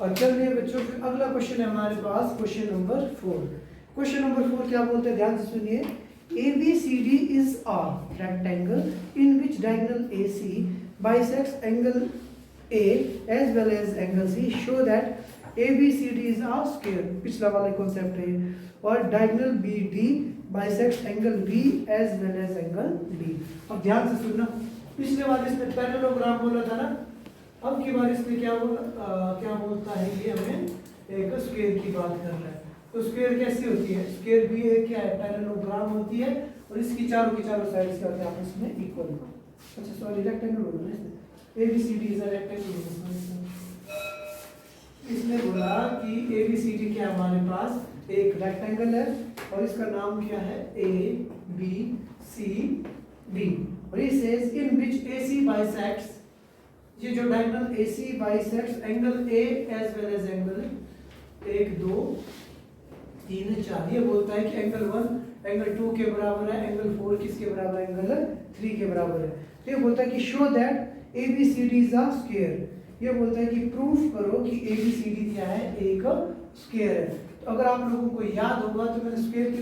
और चलिए बच्चों फिर अगला क्वेश्चन है हमारे पास, क्वेश्चन नंबर 4। क्वेश्चन नंबर 4 क्या बोलते हैं, ध्यान से सुनिए। ABCD is a rectangle in which diagonal AC bisects angle A as well as angle C. Show that ABCD is a square, पिछला वाला कॉन्सेप्ट है। और diagonal BD bisects angle B as well as angle B। अब ध्यान से सुनना, पिछले वाले इसमें पैरेललोग्राम बोला था ना, अब की बार इसमें क्या बोलता है, ये हमें एक स्क्वायर की बात कर रहा है। तो स्क्वायर कैसी होती है, स्क्वायर भी एक क्या है, पैरेललोग्राम होती है, और इसकी चारों की चारों साइड्स क्या होते हैं आपस में इक्वल। अच्छा सॉरी, रेक्टेंगल बोला ना इसने, ABCD इज अ रेक्टेंगल। इसने बोला कि ABCD क्या हमारे पास एक रेक्टेंगल है और इसका नाम क्या है ABCD, और ये says in which AC bisects, ये जो diagonal AC bisects angle A as well as angle 1 2 3 4, ये बोलता है कि एंगल 1 एंगल 2 के बराबर है, एंगल 4 किसके बराबर है, एंगल 3 के बराबर है। तो ये बोलता है कि show that ABCD is a square, ये बोलता है कि प्रूफ करो कि ABCD क्या है, एक स्क्वायर है। तो अगर आप लोगों को याद होगा तो मैंने स्क्वायर के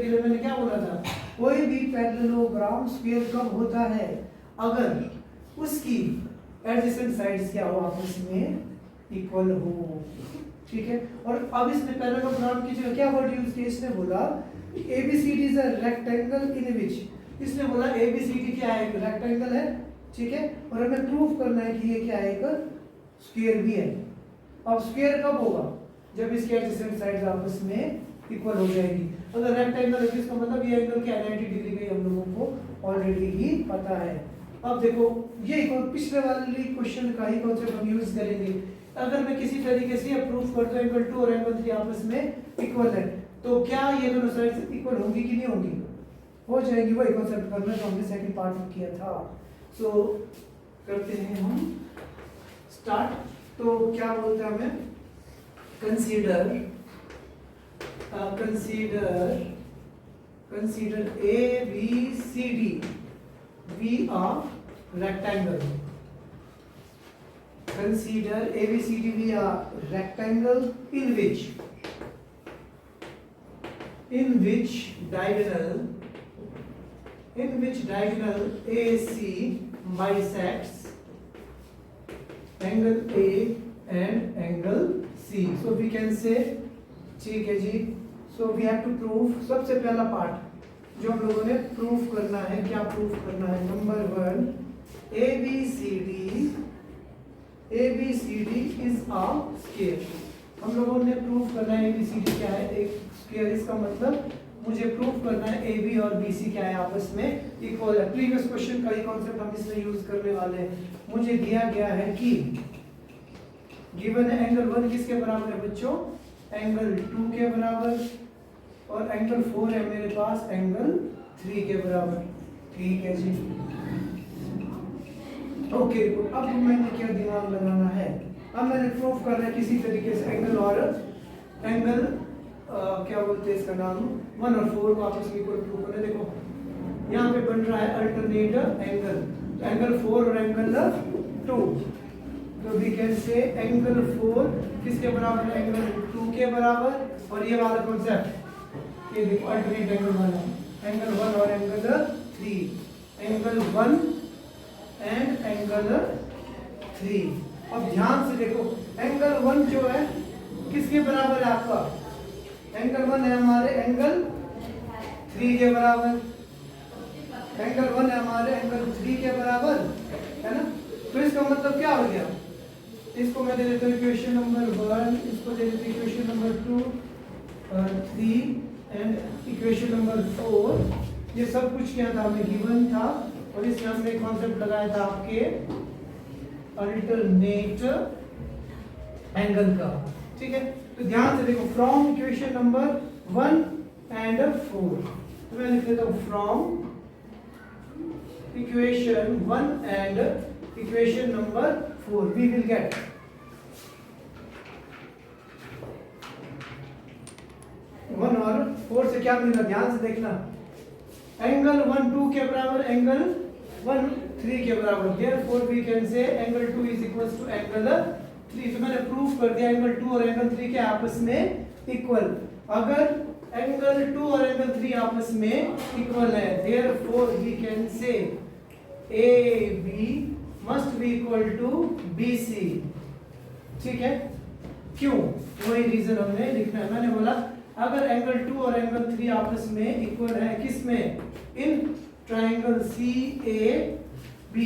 लिए मैंने क्या बोला था, कोई भी पैरेललोग्राम स्क्वायर कब होता है, अगर उसकी एडजेसेंट साइड्स क्या हो, आपस में इक्वल हो। ठीक है, और अब इसने पैरेललोग्राम की जगह क्या वर्ड यूज किया, इसने बोला ABCD is a rectangle in which, इसने बोला ABCD क्या है, एक रेक्टेंगल है। ठीक है, और हमें प्रूफ करना है कि ये क्या है, एक स्क्वायर भी है। अब स्क्वायर कब होगा, जब इसके एडजेसेंट साइड्स आपस में इक्वल हो जाएगी। अगर रेक्टेंगल है तो इसका मतलब ये एंगल क्या है, 90 डिग्री का, हम लोगों को ऑलरेडी ही पता है। अब देखो ये पिछले वाले क्वेश्चन का ही कॉन्सेप्ट हम यूज करेंगे। अगर मैं किसी तरीके से प्रूफ कर दूं एंगल 2 और एंगल 3 आपस में इक्वल है, तो क्या ये दोनों साइड्स इक्वल होंगी कि नहीं होंगी, हो जाएगी। वही कॉन्सेप्ट करना जो हमने सेकंड पार्ट में किया था। सो करते हैं हम स्टार्ट। तो क्या बोलते हैं हमें, consider ABCD be a rectangle. Consider ABCD be a rectangle in which diagonal AC bisects angle A and angle C. So we can say, ठीक है जी, so we have to prove, सबसे पहला पार्ट जो हम लोगों ने प्रूफ करना है, क्या प्रूफ करना है, number 1 ABCD is a square. हम लोगों ने प्रूफ करना है ABCD क्या है, एक स्क्वायर। इसका मतलब मुझे प्रूफ करना है AB और BC क्या है, आपस में इक्वल है। प्रीवियस क्वेश्चन का ही कॉन्सेप्ट हम इसमें यूज करने वाले हैं। मुझे दिया गया है कि गिवन है एंगल 1 किसके बराबर है बच्चों, एंगल 2 के बराबर, और एंगल 4 है मेरे पास एंगल 3 के बराबर। ठीक है जी, ओके। अब मैंने क्या दिमाग लगाना है, अब मैंने प्रूफ करना है किसी तरीके से एंगल और एंगल क्या बोलते हैं इसका नाम, 1 और 4 को आपस में इक्वल प्रूफ करना। देखो यहाँ पे बन रहा है अल्टरनेट एंगल, तो एंगल 4 और एंगल 2, तो वी कैन से एंगल 4 किसके बराबर है, एंगल 2 के बराबर। और ये वाला कॉन्सेप्ट ये देखो अल्टरनेट एंगल वाला, एंगल 1 और एंगल 3, एंगल 1 एंड एंगल 3। अब ध्यान से देखो एंगल 1 जो है किसके बराबर है आपका, एंगल 1 है हमारे एंगल 3 के बराबर, एंगल 1 है हमारे एंगल 3 के बराबर, है ना। तो इसका मतलब क्या हो गया, इसको मैं दे देता हूँ इक्वेशन नंबर 1, इसको दे देता हूँ equation number 2 3 and equation number 4। ये सब कुछ क्या था, हमें गिवन था, और इसमें हमने कॉन्सेप्ट लगाया था आपके अल्टरनेट एंगल का। ठीक है, तो ध्यान से देखो फ्रॉम इक्वेशन नंबर 1 एंड 4, तो मैं लिख देता हूँ from equation 1 and equation number 4 we will get one और 4 से क्या मिलेगा, ध्यान से देखना, एंगल 1 2 के बराबर एंगल 1 3 के बराबर, therefore we can say angle 2 is equals to angle 3। तो मैंने प्रूव कर दिया एंगल 2 और एंगल 3 के आपस में इक्वल। अगर एंगल 2 और एंगल 3 आपस में इक्वल है, therefore we can say AB must be equal to BC। ठीक है, क्यों? वही रीजन हमने लिखना है। मैंने बोला अगर एंगल 2 और एंगल 3 आपस में इक्वल है, किस में? In triangle CAB।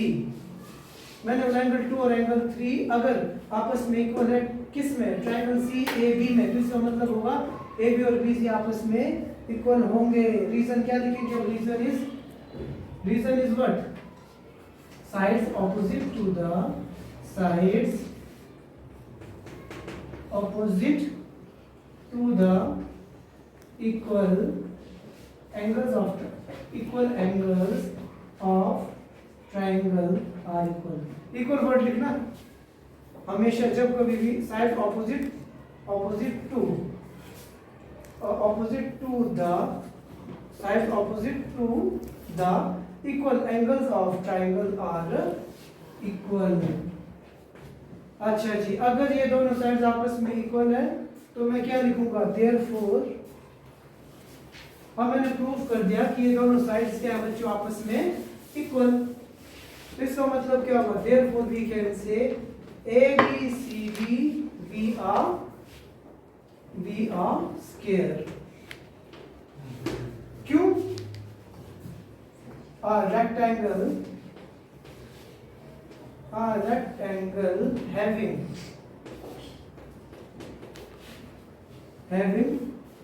मैंने बोला एंगल 2 और एंगल 3 अगर आपस में इक्वल है, किस में? ट्राइंगल CAB में। तो इसका मतलब होगा AB और BC आपस में इक्वल होंगे। रीजन क्या लिखेंगे? Reason is what? sides opposite to the sides opposite to the equal angles of triangle are equal word लिखना हमेशा, जब कभी भी side opposite to the equal angles of triangle are equal। अच्छा जी, अगर ये दोनों साइड्स आपस में इक्वल है तो मैं क्या लिखूंगा? देयरफॉर। अब मैंने प्रूफ कर दिया कि ये दोनों साइड्स क्या है बच्चों? आपस में इक्वल। तो इसका मतलब क्या होगा? Therefore we can say ABCD we are square। क्यों? A rectangle having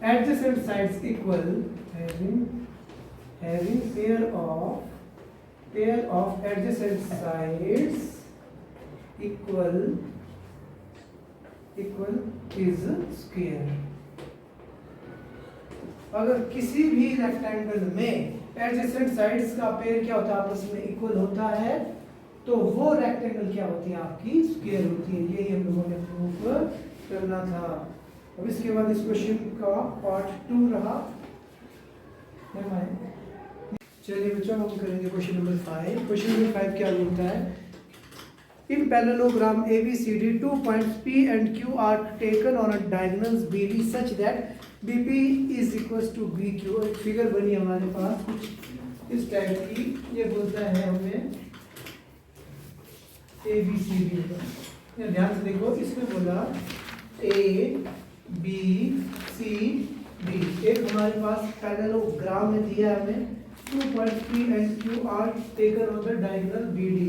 adjacent sides equal, having pair of adjacent sides equal is square। अगर किसी भी रेक्टेंगल में एडजेसेंट साइड्स का पेयर क्या होता है? आपस में इक्वल होता है, तो वो रेक्टेंगल क्या होती है? आपकी स्क्वायर होती है। यही हम लोगों ने प्रूफ करना था। अब इसके बाद इस क्वेश्चन का पार्ट 2 रहा। चलिए बच्चों, हम करेंगे क्वेश्चन नंबर 5। क्वेश्चन नंबर 5 क्या बोलता है? In parallelogram ABCD, 2 points P and Q are taken on a diagonals BD such that BP is equals to BQ। एक फिगर बनी हमारे पास कुछ इस टाइप की। ये बोलता है हमें ABCD का। ध्यान से देखो, इसमें बोला ABCD। एक हमारे पास पैरेललोग्राम में दिया है हमें 2 points P and Q are taken on the diagonal BD।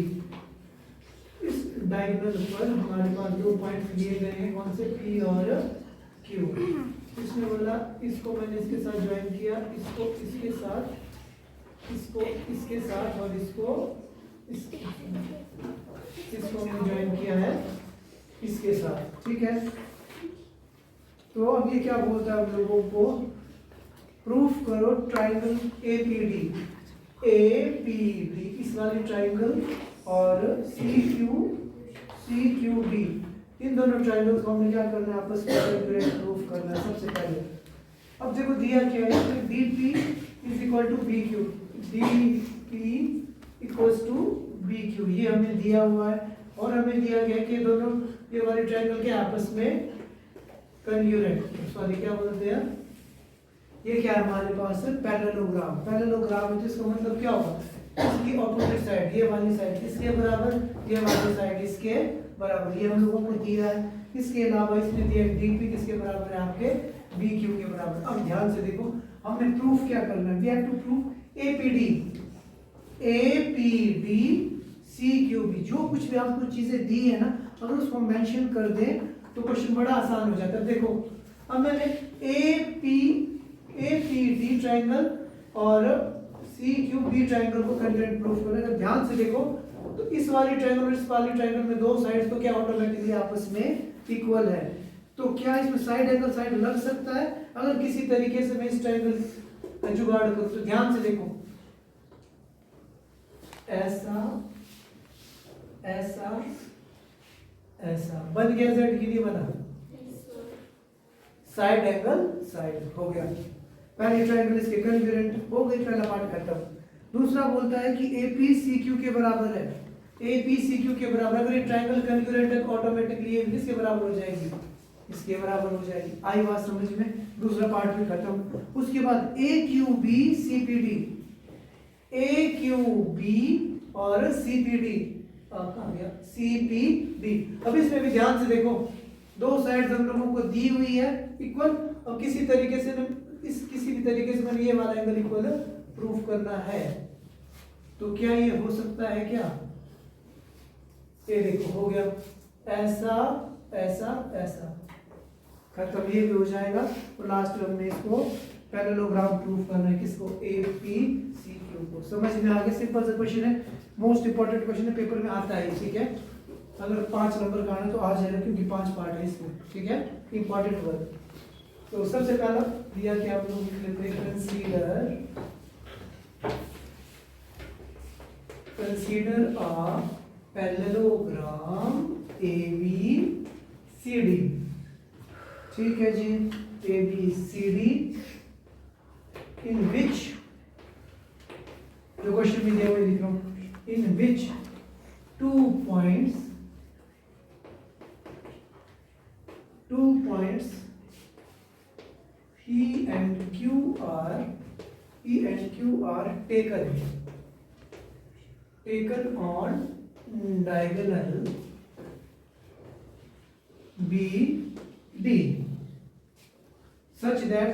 इस डायगोनल पर हमारे पास 2 पॉइंट्स लिए गए हैं, कौन से? P और Q। इसमें बोला इसको मैंने इसके साथ ज्वाइन किया, इसको इसके साथ, इसको इसके साथ और इसको मैंने ज्वाइन किया है इसके साथ। ठीक है, तो अब ये क्या बोलता है हम लोगों को? प्रूफ करो ट्राइंगल APD इस वाले ट्राइंगल और CQD, इन दोनों ट्राइंगल्स को हमने क्या करना है? आपस में इंटीग्रेट प्रूफ करना है सबसे पहले। अब देखो दिया क्या है इसमें? DP is equal to BQ, DP equals to BQ, ये हमें दिया हुआ है। और हमें दिया गया कि दोनों ये वाले ट्राइंगल के आपस में कंग्रुएंट, सॉरी क्या बोलते हैं? ये क्या है हमारे पास? पैरेललोग्राम है, जिसका मतलब क्या होगा? इसकी ऑपोजिट साइड, ये वाली साइड इसके बराबर, ये वाली साइड इसके बराबर। ये हम लोगों को दिया है। इसके अलावा इसने दिया DP किसके बराबर है? आपके BQ के बराबर। अब ध्यान से देखो, हमने प्रूफ क्या करना है? We have to proof APD CQB। जो कुछ भी आपको चीजें दी है ना, अगर उसको मेंशन कर दें तो क्वेश्चन बड़ा आसान हो जाता है। देखो, अब मैंने APD ट्राइंगल और CQB ट्राइंगल को कंटेंट प्रूफ करना है। ध्यान से देखो, तो इस वाली ट्राइंगल और इस वाली ट्राइंगल में दो साइड्स तो क्या ऑटोमेटिकली आपस में इक्वल है। तो क्या इसमें साइड एंगल साइड लग सकता है? अगर किसी तरीके से मैं इस ट्राइंगल का जुगाड़ करूं तो ध्यान से देखो, ऐसा ऐसा ऐसा बन गया, जेड की नहीं बना, साइड एंगल साइड हो गया। पहले ट्रायंगल इसके कंग्रुएंट हो गई, पहला पार्ट खत्म। दूसरा बोलता है कि AP CQ के बराबर है, AP CQ के बराबर, अगर ये ट्रायंगल कॉन्ग्रुएंट है तो ऑटोमेटिकली ये किसके बराबर हो जाएगी, इसके बराबर हो जाएगी। आई बात समझ में, दूसरा पार्ट भी खत्म। उसके बाद AQB CPD, AQB और CPD कहाँ गया, CPD। अब इसमें भी ध्यान से देखो, दो साइड्स हम लोगों को दी हुई है इक्वल, और किसी तरीके से किसी भी तरीके से मैंने ये वाला एंगल इक्वल प्रूफ करना है। तो क्या ये हो सकता है क्या, ये देखो हो गया, ऐसा ऐसा ऐसा, खत्म, ये भी हो जाएगा। और लास्ट में हमने इसको पैरेललोग्राम प्रूफ करना है, किसको, APCQ को। समझ में आ गया, सिंपल सा क्वेश्चन है, मोस्ट इंपॉर्टेंट क्वेश्चन है, पेपर में आता है, ठीक है। अगर 5 नंबर का आना तो आ जाएगा, क्योंकि 5 पार्ट है इसमें, ठीक है, इंपॉर्टेंट वर्क। तो सबसे पहला दिया कि आप लोग लिख लेते हैं, कंसीडर अ पैरेललोग्राम ABCD, ठीक है जी, ABCD इन विच, जो क्वेश्चन में दिया हुआ लिख रहा हूं, इन विच 2 points E and Q are taken on diagonal BD such that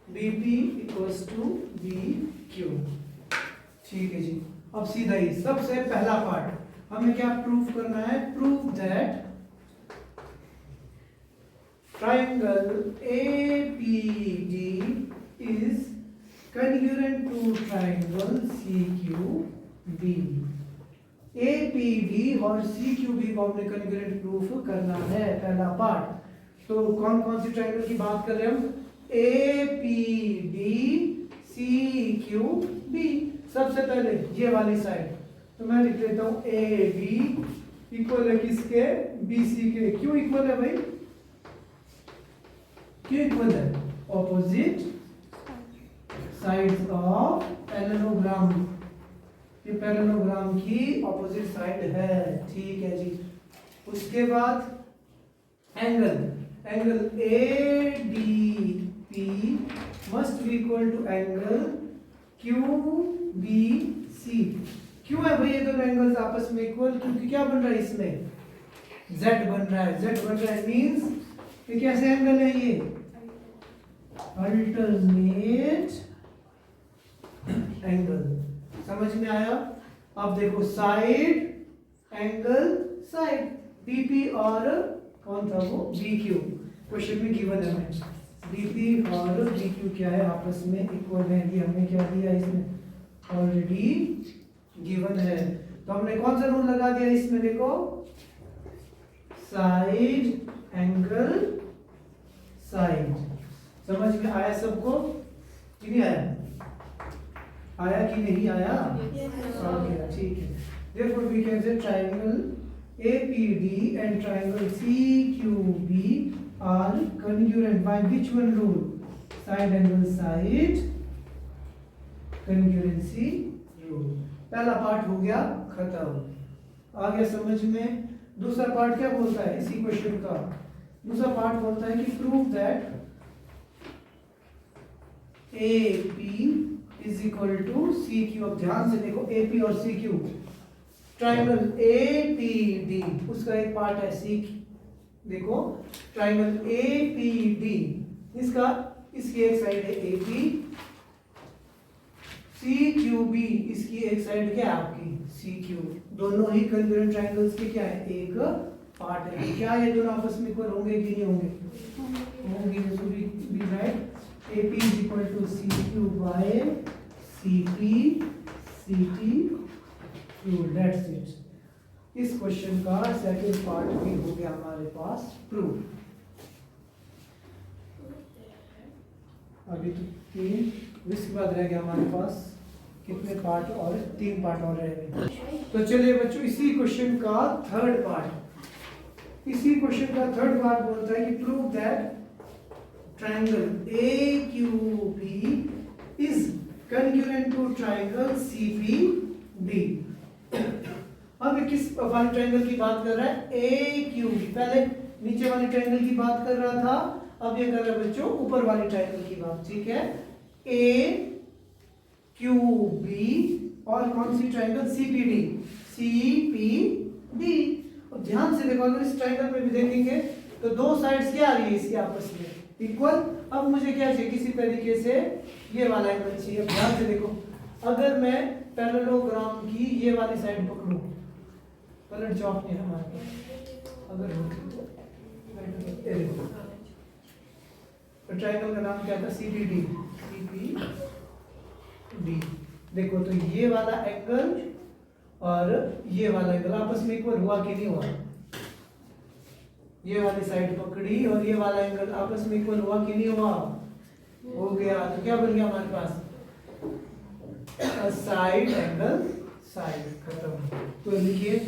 BP equals to BQ, ठीक है जी। अब सीधा ही सबसे पहला पार्ट हमें क्या प्रूफ करना है, proof that triangle APD is congruent to triangle CQB। APD और CQB को हमने congruent प्रूफ करना है, पहला पार्ट। तो कौन कौन सी ट्रायंगल की बात कर रहे हैं हम, APD CQB। सबसे पहले ये वाली साइड, तो मैं लिख लेता हूं AB इक्वल है किसके, BC के। क्यों इक्वल है भाई, क्यों इक्वल है, ऑपोजिट साइड्स ऑफ पैरेललोग्राम, ये पैरेललोग्राम की ऑपोजिट साइड है, ठीक है जी। उसके बाद angle ADP must be equal to angle QBC। क्यों है भाई ये दोनों एंगल्स आपस में इक्वल, क्योंकि क्या बन रहा है इसमें, Z बन रहा है, मींस ये कैसे एंगल है, ये अल्टरनेट एंगल। समझ में आया। अब देखो साइड एंगल साइड, BP और कौन था वो, BQ, क्वेश्चन में गिवन है हमें, BP और BQ क्या है, आपस में इक्वल है। ये हमने क्या दिया इसमें, ऑलरेडी गिवन है। तो हमने कौन सा रूल लगा दिया इसमें, देखो साइड एंगल साइड। समझ में आया सबको कि नहीं आया कि नहीं आया, आ गया, ठीक है। Therefore we can say triangle APD and triangle CQB are congruent by which one rule, side angle side congruency rule। पहला पार्ट हो गया खत्म, आ गया समझ में। दूसरा पार्ट क्या बोलता है इसी क्वेश्चन का, दूसरा पार्ट बोलता है कि prove that AP is equal to CQ। अब ध्यान से देखो, AP और CQ, ट्राइंगल APD उसका एक पार्ट है CQ, देखो ट्राइंगल APD इसका, इसकी एक साइड है AP, CQB इसकी एक साइड क्या है आपकी CQ, दोनों ही कॉन्ग्रुएंट ट्रायंगल्स के क्या है, एक पार्ट है। क्या ये दोनों आपस में इक्वल होंगे कि नहीं होंगे, होंगे। So we write AP is equal to CQ by CP CT Q। That's it। इस क्वेश्चन का सेकंड पार्ट भी हो गया हमारे पास प्रूफ। अभी तो 3, इसके बाद रह गया हमारे पास कितने पार्ट, और 3 पार्ट और रह गए। तो चलिए बच्चों, इसी क्वेश्चन का थर्ड पार्ट बोलता है कि prove that triangle AQB is congruent to triangle CPD। अब किस वाले ट्रायंगल की बात कर रहा है? AQB। पहले नीचे वाले ट्रायंगल की बात कर रहा था, अब ये कर रहा है बच्चों ऊपर वाले ट्रायंगल की बात। ठीक है, AQB और कौन सी ट्रायंगल? CPD। अब ध्यान से देखो, अगर इस ट्रायंगल में भी देखेंगे तो दो साइड्स क्या आ रही है इसकी आपस में? इक्वल। अब मुझे क्या चाहिए? किसी तरीके से ये वाला एंगल चाहिए। अब ध्यान से देखो, अगर मैं पैरेललोग्राम की ये वाली साइड पकड़ूं, कलर चॉक नहीं है हमारे पास, अगर तो ट्रायंगल का नाम क्या था? CPD। देखो तो ये वाला एंगल और ये वाला एंगल आपस में इक्वल हुआ कि नहीं हुआ? ये वाली साइड पकड़ी और ये वाला एंगल आपस में इक्वल हुआ कि नहीं हुआ? हो गया। तो क्या बन गया हमारे पास? Side angle side. खत्म। तो लिखिए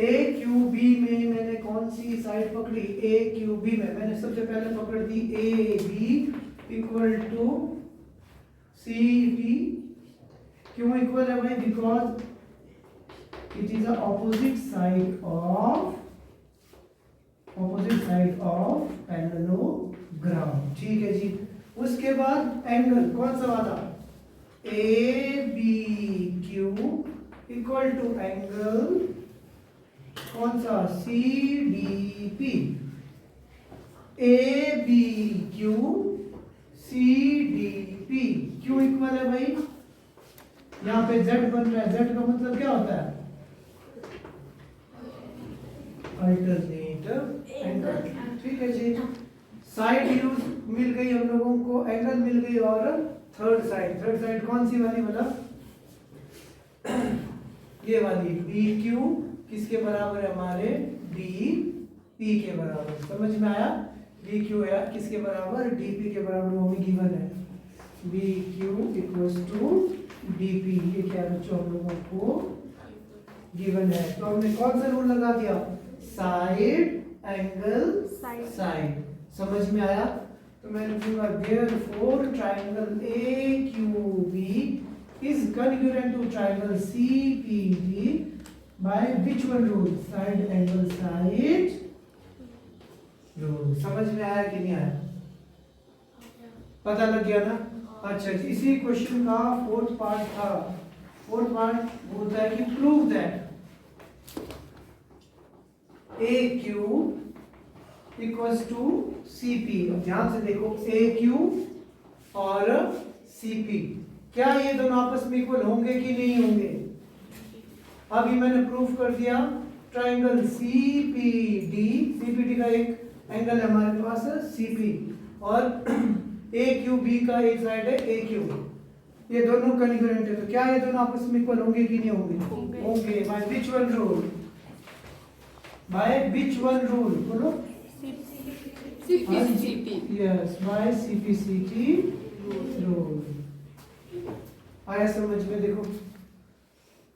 AQB में मैंने कौन सी साइड पकड़ी? AQB में मैंने सबसे पहले पकड़ दी AB इक्वल टू CB। क्यों इक्वल है भाई? Because it is a opposite side of parallelogram. ठीक है जी। उसके बाद एंगल कौन सा वाला? ABQ इक्वल टू एंगल कौन सा? CDP। ABQ CDP क्यों इक्वल है भाई? यहाँ पे Z बन रहा है। Z का मतलब क्या होता है? Alternate angle. ठीक है जी। साइड यूज मिल गई हम लोगों को, एंगल मिल गई, और थर्ड साइड कौन सी वाली? मतलब ये वाली BQ किसके बराबर है? हमारे DP के बराबर। समझ में आया? BQ है किसके बराबर? DP के बराबर। वो हमें गिवन है BQ इक्वल्स टू DP। ये क्या बच्चों हम लोगों को गिवन है। तो हमने कौन सा रूल लगा दिया? Side angle side. समझ में आया? तो मैं लिखूंगा therefore triangle AQB is congruent to triangle CPD by which one rule? Side angle side rule। समझ में आया कि नहीं आया? पता लग गया ना? अच्छा जी। इसी क्वेश्चन का फोर्थ पार्ट था। फोर्थ पार्ट बोलता है कि prove that AQ equals to CP। ध्यान से देखो, AQ और CP क्या ये दोनों आपस में इक्वल होंगे कि नहीं होंगे? अभी मैंने प्रूफ कर दिया। ट्रायंगल CPD का एक एंगल है हमारे पास CP, और AQB का एक साइड है AQ। ये दोनों कॉन्ग्रुएंट है। तो क्या ये दोनों आपस में इक्वल होंगे कि नहीं होंगे? होंगे। By which one rule? By which one rule? बोलो। CPCT। Yes, by CPCT rule. आया समझ में? देखो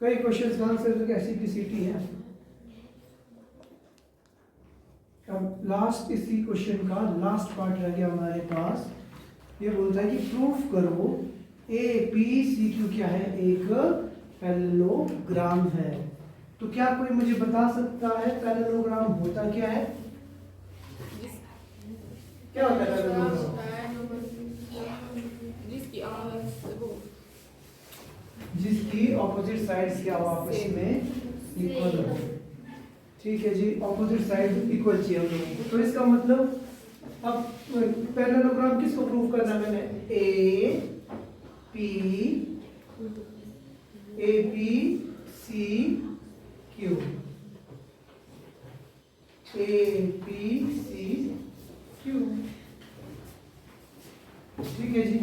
कई क्वेश्चंस का आंसर तो क्या CPCT है। अब लास्ट, इसी क्वेश्चन का लास्ट पार्ट रह गया हमारे पास। ये बोलता है कि प्रूफ करो APCQ क्या है? एक पैरेललोग्राम है। तो क्या कोई मुझे बता सकता है पैरेललोग्राम होता क्या है? क्या होता है पैरेललोग्राम? जिसकी ऑपोजिट साइड्स क्या हो? आपस में इक्वल हो। ठीक है जी। ऑपोजिट साइड इक्वल चाहिए हम लोगों को। तो इसका मतलब अब पैरेललोग्राम किसको प्रूव करना है? मैंने APCQ ठीक है जी।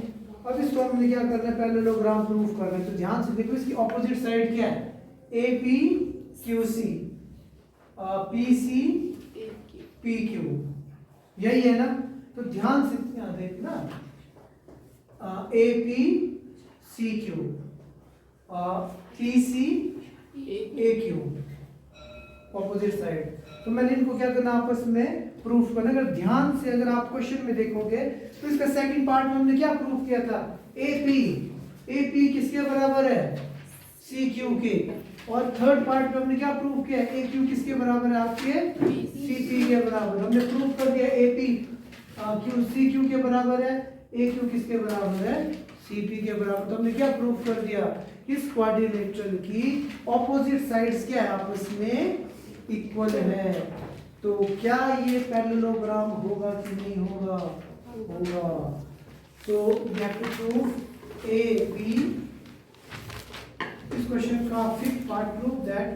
अब इसको हमने क्या करना है? पैरेललोग्राम प्रूफ करना है। तो ध्यान से देखो, इसकी ऑपोजिट साइड क्या है? APQC, PCPQ, यही है ना? तो ध्यान से देखना, APCQ, PCAQ, ऑपोजिट साइड। तो मैंने इनको क्या करना? आपस में प्रूफ करना। अगर ध्यान से अगर आप क्वेश्चन में देखोगे तो इसका सेकंड पार्ट में हमने क्या प्रूफ किया था, एपी किसके बराबर है, सी क्यू के। और थर्ड पार्ट में हमने क्या प्रूफ किया, ए क्यू किसके बराबर है, आपके सी पी के बराबर। हमने प्रूफ कर दिया एपी क्यू सी क्यू के बराबर है, ए क्यू किसके बराबर है, सी पी के बराबर। तो हमने क्या प्रूफ कर दिया, इस क्वाड्रिलेटरल की ऑपोजिट साइड्स क्या है, आपस में इक्वल है। तो क्या ये पैरेललोग्राम होगा कि नहीं होगा, होगा। तो we have to prove A B, इस क्वेश्चन का fifth part, prove that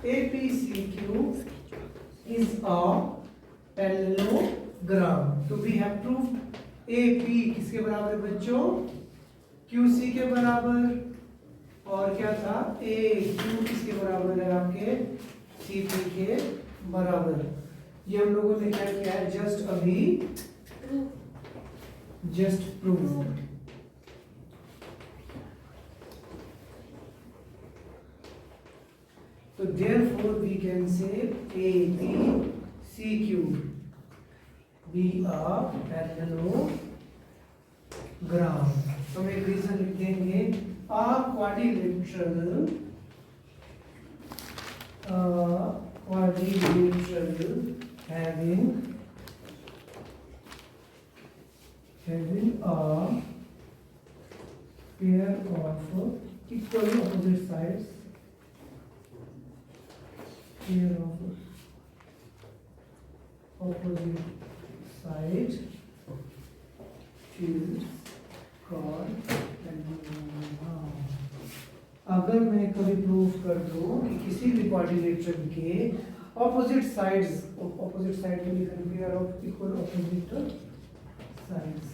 APCQ is a parallelogram। तो वी हैव प्रूव्ड AP किसके बराबर है बच्चों, QC के बराबर, और क्या था AQ किसके बराबर है, आपके CP के बराबर। ये हम लोगों ने क्या किया है, जस्ट अभी just prove. So therefore we can say ABCQ be a parallelogram। हम एक रीजन लिख देंगे, a quadrilateral having a pair of equal opposite sides, pair of opposite sides is called parallelogram। अगर मैं कभी प्रूफ कर दूं कि किसी भी क्वाड्रिलेटरल के ऑपोजिट साइड्स, ऑपोजिट साइड में लिखा है pair of equal opposite sides,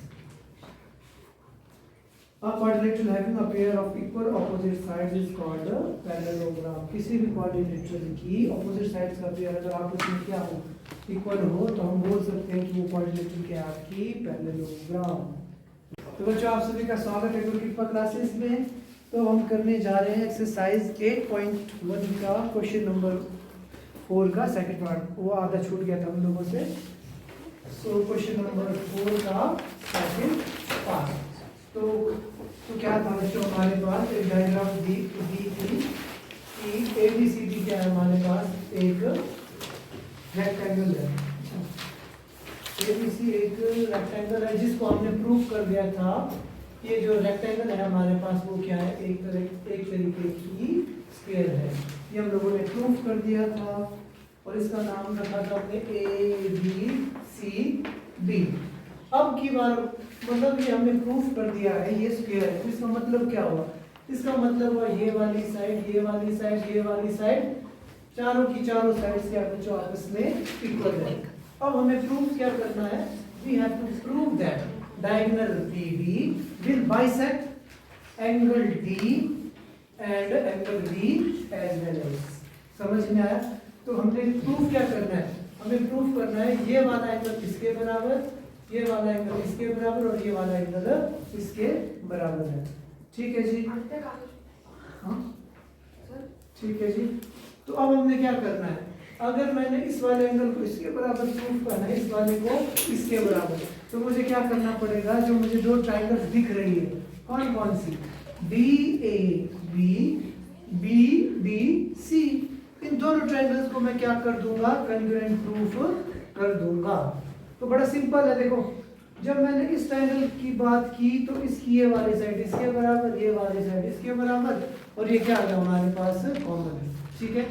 a quadrilateral having a pair of equal opposite sides is called a parallelogram। किसी भी क्वाड्रिलेटरल की ऑपोजिट साइड्स का पेयर अगर आपस में क्या हो, इक्वल हो, तो हम बोल सकते हैं कि वो क्वाड्रिलेटरल क्या है, आपकी पैरेललोग्राम। तो बच्चों आप सभी का स्वागत है गुरुकृपा क्लासेस में। तो हम करने जा रहे हैं एक्सरसाइज 8.1 का क्वेश्चन नंबर 4 का सेकंड पार्ट, वो आधा छूट गया था हम लोगों से। सो क्वेश्चन नंबर 4 का सेकंड पार्ट। तो क्या था बच्चों, हमारे पास एक डायग्राम दी थी कि ABCD क्या है, हमारे पास एक रेक्टेंगल है। ABC एक रेक्टेंगल है जिसको हमने प्रूव कर दिया था। ये जो रेक्टेंगल है हमारे पास वो क्या है, एक तरीके की स्क्वायर है। ये हम लोगों ने प्रूव कर दिया था और इसका नाम रखा था हमने ABCD। अब की बार मतलब ये हमने प्रूफ कर दिया है ये स्क्वायर है, इसका मतलब क्या हुआ, इसका मतलब हुआ ये वाली साइड, ये वाली साइड, ये वाली साइड, चारों की चारों साइड्स क्या बच्चों आपस में इक्वल है। अब हमें प्रूफ क्या करना है, we have to prove that diagonal BD will bisect angle D and angle B as well as। समझ में आया? तो हमने प्रूफ क्या करना है, हमें प्रूफ करना है ये वाला एंगल इसके बराबर, ये वाला एंगल इसके बराबर और ये वाला एंगल इसके बराबर है। ठीक है जी, हाँ ठीक है जी। तो अब हमने क्या करना है, अगर मैंने इस वाले एंगल को इसके बराबर प्रूफ करना है, इस वाले को इसके बराबर, तो मुझे क्या करना पड़ेगा, जो मुझे दो ट्रायंगल्स दिख रही है कौन कौन सी, DAB BDC, इन दोनों ट्रायंगल्स को मैं क्या कर दूंगा, कंग्रुएंट प्रूफ कर दूंगा। तो बड़ा सिंपल है, देखो जब मैंने इस ट्रायंगल की बात की तो इसकी ये वाली साइड इसके बराबर, ये वाली साइड इसके बराबर, और ये क्या आ गया हमारे पास कॉमन है। ठीक है,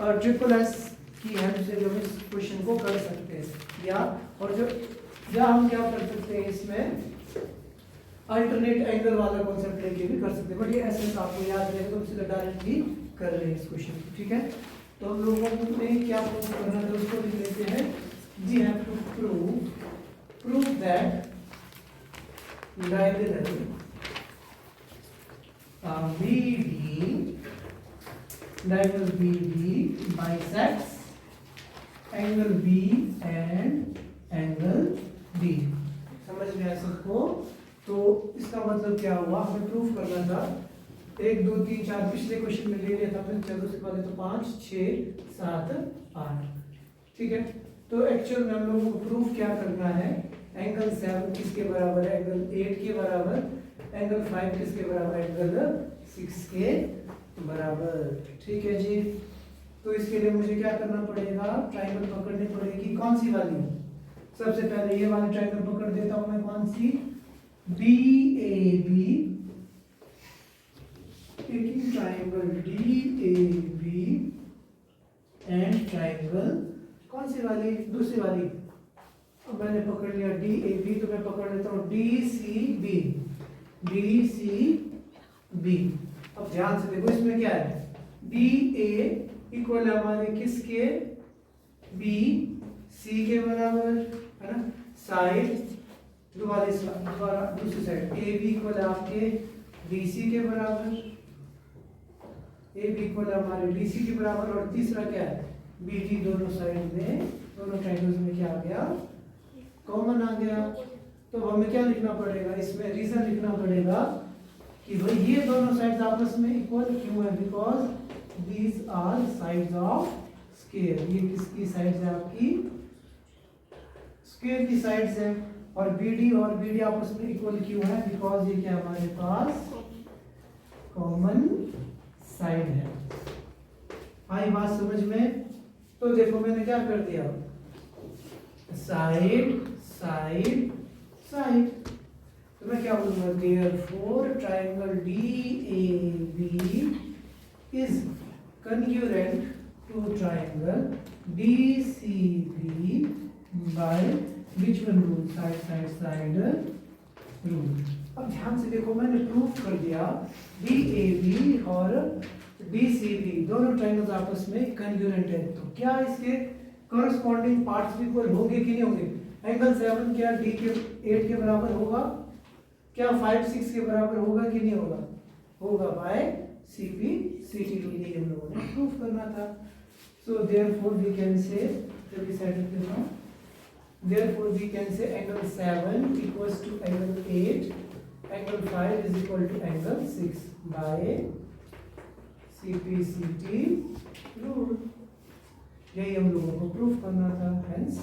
और SSS की हेल्प से जो इस क्वेश्चन को कर सकते हैं, या हम क्या कर सकते हैं, इसमें अल्टरनेट एंगल वाला कॉन्सेप्ट लेके भी कर सकते हैं, बट ये ऐसे आपको याद रहेगा तो इसलिए डायरेक्टली कर रहे हैं इस क्वेश्चन को। ठीक है, तो हम लोगों ने क्या प्रूव करना था उसको लिख लेते हैं। We have to prove that diagonal BD bisects angle B and angle D। समझ में आया सबको? तो इसका मतलब क्या हुआ, हमें प्रूफ करना था 1 2 3 4, पिछले क्वेश्चन में ले लिया था हमने, चलो से पहले तो 5 6 7 8। ठीक है, तो एक्चुअल में हम लोगों को प्रूफ क्या करना है, एंगल 7 किसके बराबर है, एंगल 8 के बराबर, एंगल 5 किसके बराबर, एंगल 6 के बराबर। ठीक है जी। तो इसके लिए मुझे क्या करना पड़ेगा, ट्राइंगल पकड़नी पड़ेगी। कौन सी वाली, सबसे पहले ये वाली ट्राइंगल पकड़ देता हूं मैं। कौन सी, DAB, taking triangle DAB and triangle, कौन सी वाली, दूसरी वाली। अब मैंने पकड़ लिया DAB, तो मैं पकड़ लेता हूँ DCB, DCB। अब ध्यान से देखो, इसमें क्या है, DA इक्वल हमारे किसके, BC के बराबर है ना, साइड दोबारा दूसरी साइड AB इक्वल आपके BC के बराबर, AB इक्वल हमारे DC के बराबर, और तीसरा क्या है, BD। दोनों साइड में, दोनों ट्रायंगल्स में क्या आ गया, कॉमन आ गया। तो हमें क्या लिखना पड़ेगा, इसमें रीजन लिखना पड़ेगा कि भाई ये दोनों साइड्स आपस में इक्वल क्यों है, because these are sides of square. ये किसकी साइड्स है, आपकी स्क्वायर की साइड्स है। और BD और BD आपस में इक्वल क्यों है, बिकॉज ये क्या हमारे पास कॉमन साइड है। आई बात समझ में। तो देखो मैंने क्या कर दिया, साइड साइड साइड, तो मैं क्या बोलूंगा, therefore triangle DAB is congruent to triangle DCB by which one rule, side side side rule। अब ध्यान से देखो, मैंने प्रूफ कर दिया DAB और DCB दोनों ट्राइंगल्स आपस में congruent है। तो क्या इसके corresponding parts इक्वल होंगे कि नहीं होंगे, एंगल 7 क्या D के 8 के बराबर होगा, क्या 5 6 के बराबर होगा कि नहीं होगा, होगा बाय CP CT रूल। ये हम लोगों ने प्रूफ करना था। सो देयरफॉर वी कैन से, जब डिसाइड करना हूं, therefore we can say angle 7 equals to angle 8, angle 5 is equal to angle 6 by CP CT rule. यही हम लोगों को प्रूफ करना था, हेंस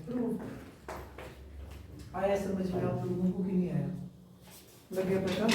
प्रूफ। आया समझ में आप लोगों को कि नहीं आया, लग गया पता।